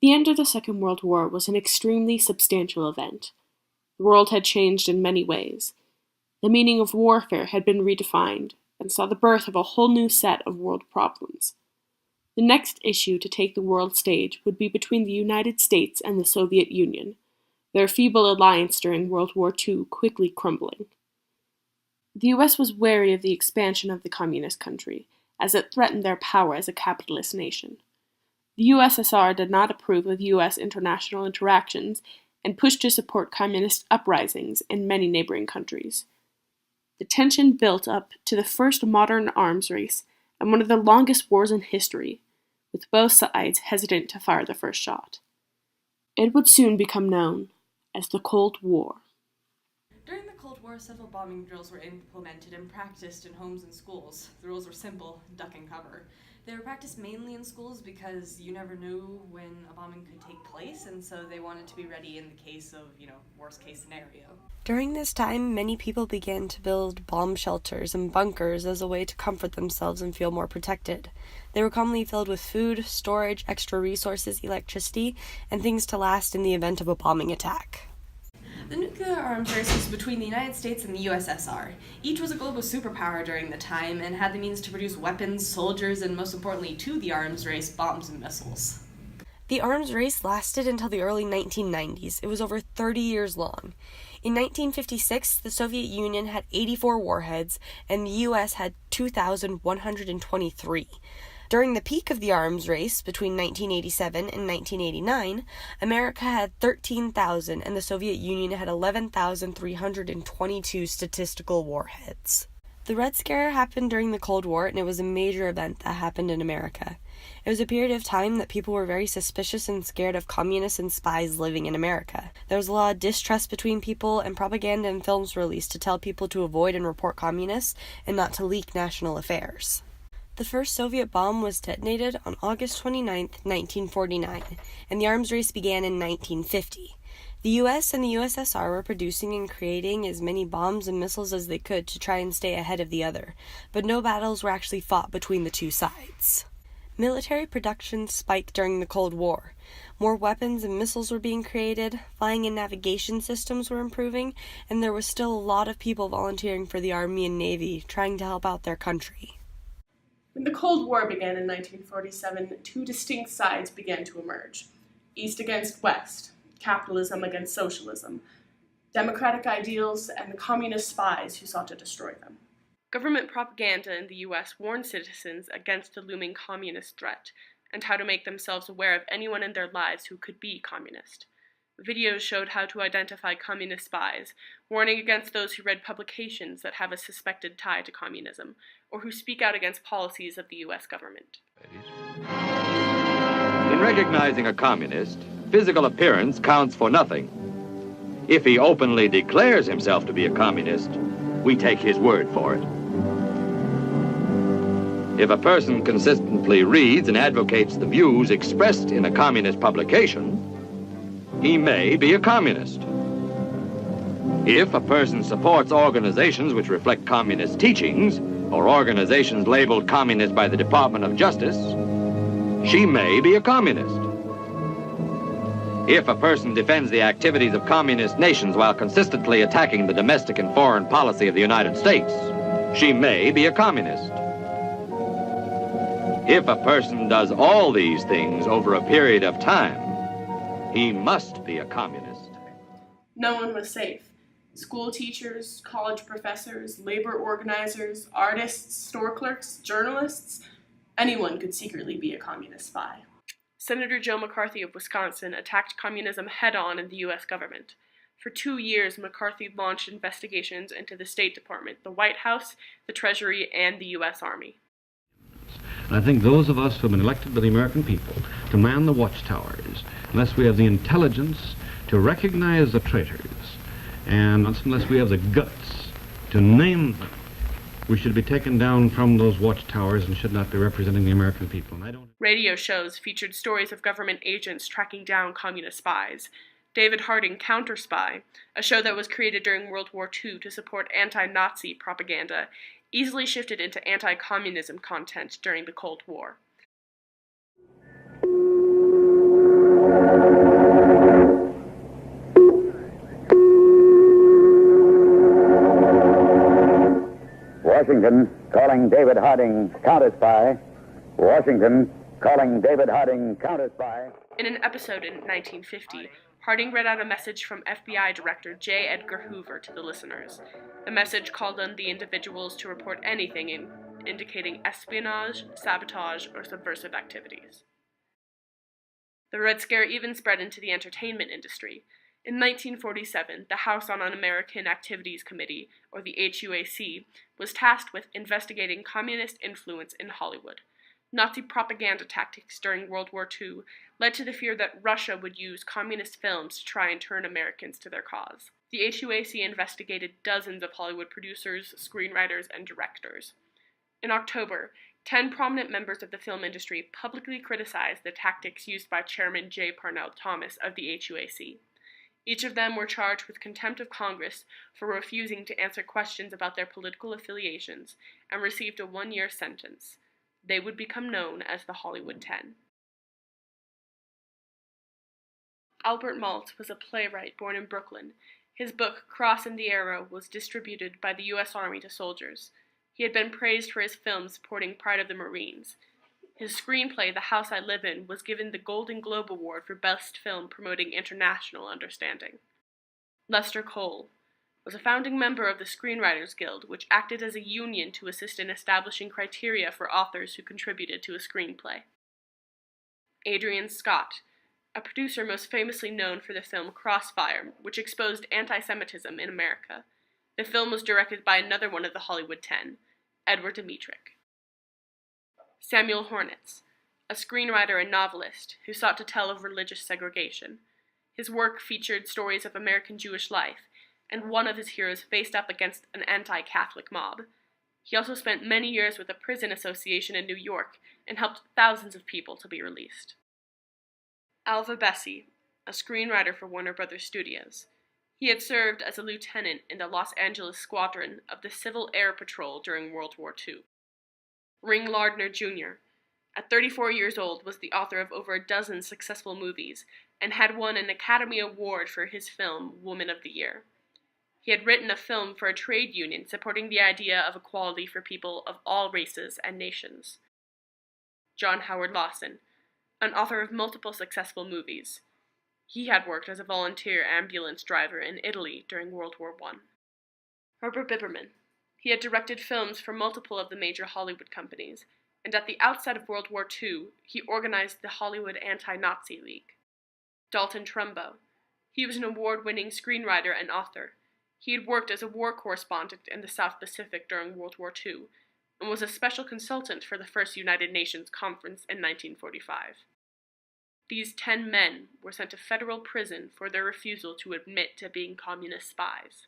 The end of the Second World War was an extremely substantial event. The world had changed in many ways. The meaning of warfare had been redefined and saw the birth of a whole new set of world problems. The next issue to take the world stage would be between the United States and the Soviet Union, their feeble alliance during World War II quickly crumbling. The US was wary of the expansion of the communist country, as it threatened their power as a capitalist nation. The USSR did not approve of US international interactions and pushed to support communist uprisings in many neighboring countries. The tension built up to the first modern arms race and one of the longest wars in history, with both sides hesitant to fire the first shot. It would soon become known as the Cold War. During the Cold War, several bombing drills were implemented and practiced in homes and schools. The rules were simple: duck and cover. They were practiced mainly in schools because you never knew when a bombing could take place, and so they wanted to be ready in the case of, worst case scenario. During this time, many people began to build bomb shelters and bunkers as a way to comfort themselves and feel more protected. They were commonly filled with food, storage, extra resources, electricity, and things to last in the event of a bombing attack. The nuclear arms race was between the United States and the USSR. Each was a global superpower during the time and had the means to produce weapons, soldiers, and most importantly to the arms race, bombs and missiles. The arms race lasted until the early 1990s. It was over 30 years long. In 1956, the Soviet Union had 84 warheads, and the US had 2,123. During the peak of the arms race, between 1987 and 1989, America had 13,000 and the Soviet Union had 11,322 statistical warheads. The Red Scare happened during the Cold War, and it was a major event that happened in America. It was a period of time that people were very suspicious and scared of communists and spies living in America. There was a lot of distrust between people, and propaganda and films were released to tell people to avoid and report communists and not to leak national affairs. The first Soviet bomb was detonated on August 29, 1949, and the arms race began in 1950. The US and the USSR were producing and creating as many bombs and missiles as they could to try and stay ahead of the other, but no battles were actually fought between the two sides. Military production spiked during the Cold War. More weapons and missiles were being created, flying and navigation systems were improving, and there was still a lot of people volunteering for the Army and Navy, trying to help out their country. When the Cold War began in 1947, two distinct sides began to emerge: East against West, capitalism against socialism, democratic ideals, and the communist spies who sought to destroy them. Government propaganda in the US warned citizens against the looming communist threat and how to make themselves aware of anyone in their lives who could be communist. Videos showed how to identify communist spies, warning against those who read publications that have a suspected tie to communism, or who speak out against policies of the US government. In recognizing a communist, physical appearance counts for nothing. If he openly declares himself to be a communist, we take his word for it. If a person consistently reads and advocates the views expressed in a communist publication, he may be a communist. If a person supports organizations which reflect communist teachings, or organizations labeled communist by the Department of Justice, she may be a communist. If a person defends the activities of communist nations while consistently attacking the domestic and foreign policy of the United States, she may be a communist. If a person does all these things over a period of time, he must be a communist. No one was safe. School teachers, college professors, labor organizers, artists, store clerks, journalists, anyone could secretly be a communist spy. Senator Joe McCarthy of Wisconsin attacked communism head-on in the U.S. government. For 2 years, McCarthy launched investigations into the State Department, the White House, the Treasury, and the U.S. Army. And I think those of us who have been elected by the American people to man the watchtowers, unless we have the intelligence to recognize the traitors, and unless we have the guts to name them, we should be taken down from those watchtowers and should not be representing the American people. And Radio shows featured stories of government agents tracking down communist spies. David Harding Counter Spy, a show that was created during World War II to support anti-Nazi propaganda, easily shifted into anti-communism content during the Cold War. Washington, calling David Harding counter-spy. Washington, calling David Harding counter-spy. In an episode in 1950, Harding read out a message from FBI Director J. Edgar Hoover to the listeners. The message called on the individuals to report anything indicating espionage, sabotage, or subversive activities. The Red Scare even spread into the entertainment industry. In 1947, the House on Un-American Activities Committee, or the HUAC, was tasked with investigating communist influence in Hollywood. Nazi propaganda tactics during World War II led to the fear that Russia would use communist films to try and turn Americans to their cause. The HUAC investigated dozens of Hollywood producers, screenwriters, and directors. In October, 10 prominent members of the film industry publicly criticized the tactics used by Chairman J. Parnell Thomas of the HUAC. Each of them were charged with contempt of Congress for refusing to answer questions about their political affiliations and received a 1-year sentence. They would become known as the Hollywood 10. Albert Malt was a playwright born in Brooklyn. His book, Cross and the Arrow, was distributed by the U.S. Army to soldiers. He had been praised for his film supporting Pride of the Marines. His screenplay, The House I Live In, was given the Golden Globe Award for Best Film promoting international understanding. Lester Cole was a founding member of the Screenwriters Guild, which acted as a union to assist in establishing criteria for authors who contributed to a screenplay. Adrian Scott, a producer most famously known for the film Crossfire, which exposed anti-Semitism in America. The film was directed by another one of the Hollywood 10, Edward Dmytryk. Samuel Hornitz, a screenwriter and novelist who sought to tell of religious segregation. His work featured stories of American Jewish life, and one of his heroes faced up against an anti-Catholic mob. He also spent many years with a prison association in New York and helped thousands of people to be released. Alva Bessie, a screenwriter for Warner Brothers Studios. He had served as a lieutenant in the Los Angeles Squadron of the Civil Air Patrol during World War II. Ring Lardner Jr., at 34 years old, was the author of over a dozen successful movies and had won an Academy Award for his film Woman of the Year. He had written a film for a trade union supporting the idea of equality for people of all races and nations. John Howard Lawson, an author of multiple successful movies. He had worked as a volunteer ambulance driver in Italy during World War I. Herbert Biberman. He had directed films for multiple of the major Hollywood companies, and at the outset of World War II, he organized the Hollywood Anti-Nazi League. Dalton Trumbo. He was an award-winning screenwriter and author. He had worked as a war correspondent in the South Pacific during World War II, and was a special consultant for the First United Nations Conference in 1945. These 10 men were sent to federal prison for their refusal to admit to being communist spies.